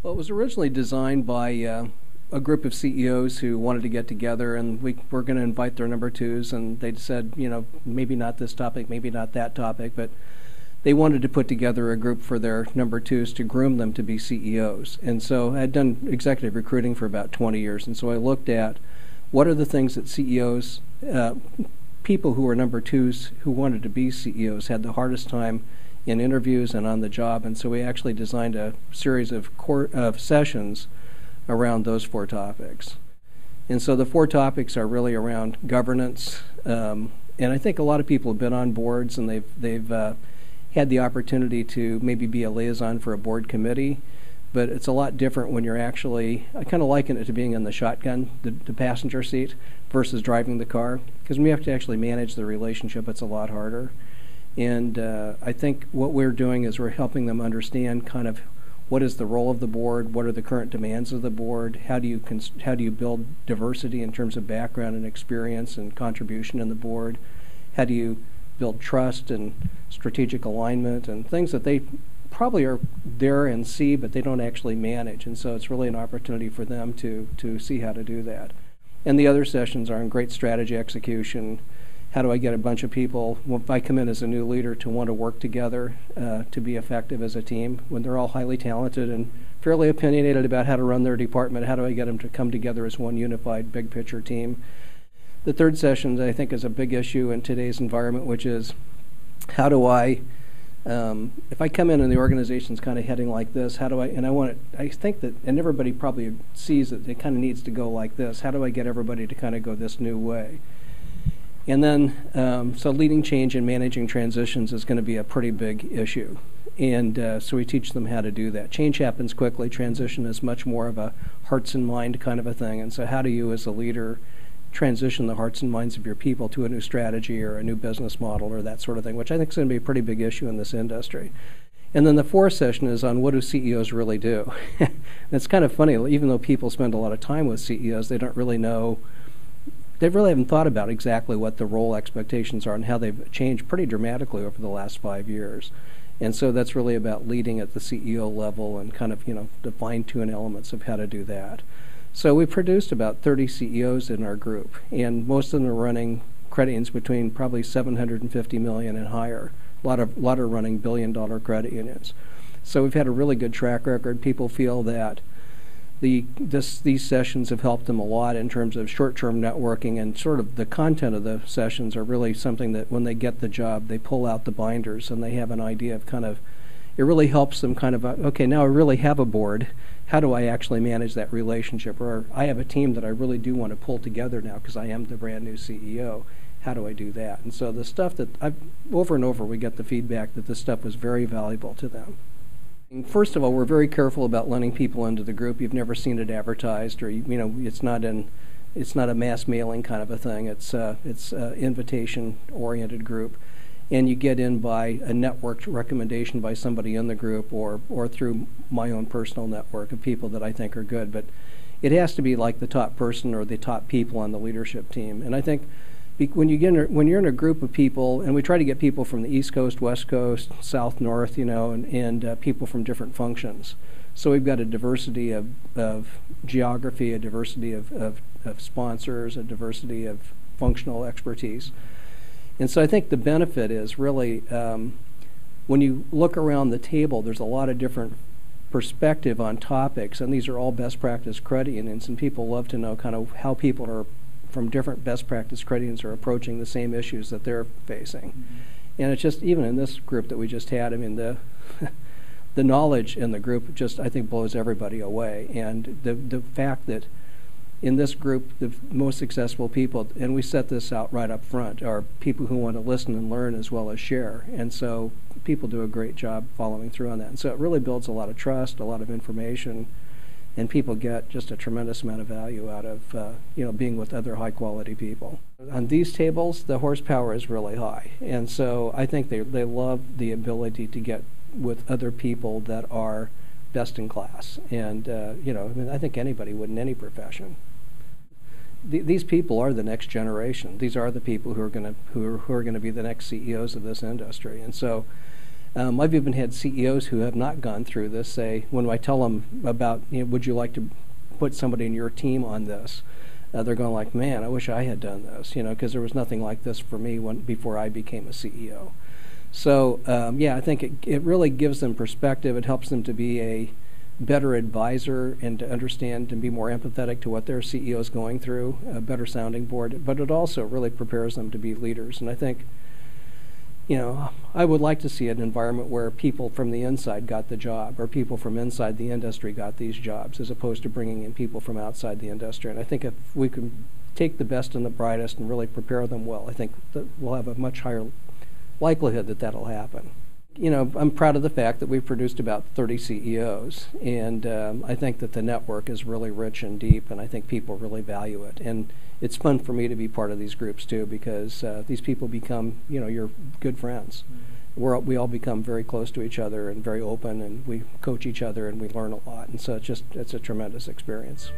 Well, it was originally designed by a group of CEOs who wanted to get together, and we were going to invite their number twos, and they said, you know, maybe not this topic, maybe not that topic, but they wanted to put together a group for their number twos to groom them to be CEOs. And so I had done executive recruiting for about 20 years, and so I looked at what are the things that CEOs, people who were number twos who wanted to be CEOs had the hardest time in interviews and on the job, and so we actually designed a series of sessions around those 4 topics. And so the 4 topics are really around governance, and I think a lot of people have been on boards and they've had the opportunity to maybe be a liaison for a board committee, but it's a lot different when you're actually, I kind of liken it to being in the shotgun, the passenger seat, versus driving the car, because when you have to actually manage the relationship, it's a lot harder. And I think what we're doing is we're helping them understand kind of what is the role of the board, what are the current demands of the board, how do you build diversity in terms of background and experience and contribution in the board, how do you build trust and strategic alignment and things that they probably are there and see, but they don't actually manage. And so it's really an opportunity for them to see how to do that. And the other sessions are in great strategy execution. How do I get a bunch of people, if I come in as a new leader, to want to work together to be effective as a team when they're all highly talented and fairly opinionated about how to run their department? How do I get them to come together as one unified big picture team? The third session, I think, is a big issue in today's environment, which is how do I, if I come in and the organization's kind of heading like this, how do I think that, and everybody probably sees that it kind of needs to go like this, how do I get everybody to kind of go this new way? And then, so leading change and managing transitions is going to be a pretty big issue. And so we teach them how to do that. Change happens quickly. Transition is much more of a hearts and mind kind of a thing. And so how do you as a leader transition the hearts and minds of your people to a new strategy or a new business model or that sort of thing, which I think is going to be a pretty big issue in this industry. And then the 4th session is on what do CEOs really do. It's kind of funny, even though people spend a lot of time with CEOs, they don't really know, they really haven't thought about exactly what the role expectations are and how they've changed pretty dramatically over the last 5 years. And so that's really about leading at the CEO level and kind of, the fine-tune elements of how to do that. So we produced about 30 CEOs in our group, and most of them are running credit unions between probably $750 million and higher. A lot are running billion-dollar credit unions. So we've had a really good track record. People feel that these sessions have helped them a lot in terms of short-term networking, and sort of the content of the sessions are really something that when they get the job, they pull out the binders and they have an idea of kind of, it really helps them kind of, okay, now I really have a board. How do I actually manage that relationship? Or I have a team that I really do want to pull together now because I am the brand new CEO. How do I do that? And so the stuff that over and over we get the feedback that this stuff was very valuable to them. And first of all, we're very careful about letting people into the group. You've never seen it advertised, or it's not a mass mailing kind of a thing. It's invitation-oriented group. And you get in by a networked recommendation by somebody in the group or through my own personal network of people that I think are good. But it has to be like the top person or the top people on the leadership team. And I think when you're in a group of people, and we try to get people from the East Coast, West Coast, South, North, and people from different functions. So we've got a diversity of geography, a diversity of sponsors, a diversity of functional expertise. And so I think the benefit is really when you look around the table, there's a lot of different perspective on topics, and these are all best practice credit unions, and people love to know kind of how people are from different best practice credit unions are approaching the same issues that they're facing. Mm-hmm. And it's just, even in this group that we just had, I mean, the knowledge in the group just, I think, blows everybody away. And the fact that in this group, the most successful people, and we set this out right up front, are people who want to listen and learn as well as share. And so people do a great job following through on that. And so it really builds a lot of trust, a lot of information, and people get just a tremendous amount of value out of being with other high-quality people. On these tables, the horsepower is really high. And so I think they love the ability to get with other people that are best in class. And, I think anybody would in any profession. These people are the next generation. These are the people who are going to be the next CEOs of this industry. And so I've even had CEOs who have not gone through this say, when I tell them about, would you like to put somebody in your team on this? They're going like, man, I wish I had done this, because there was nothing like this for me before I became a CEO. So, I think it really gives them perspective. It helps them to be a better advisor and to understand and be more empathetic to what their CEO is going through, a better sounding board. But it also really prepares them to be leaders. And I think, I would like to see an environment where people from the inside got the job, or people from inside the industry got these jobs, as opposed to bringing in people from outside the industry. And I think if we can take the best and the brightest and really prepare them well, I think that we'll have a much higher likelihood that that'll happen. I'm proud of the fact that we've produced about 30 CEOs, and I think that the network is really rich and deep, and I think people really value it. And it's fun for me to be part of these groups too, because these people become, your good friends. We all become very close to each other and very open, and we coach each other and we learn a lot. And so it's a tremendous experience.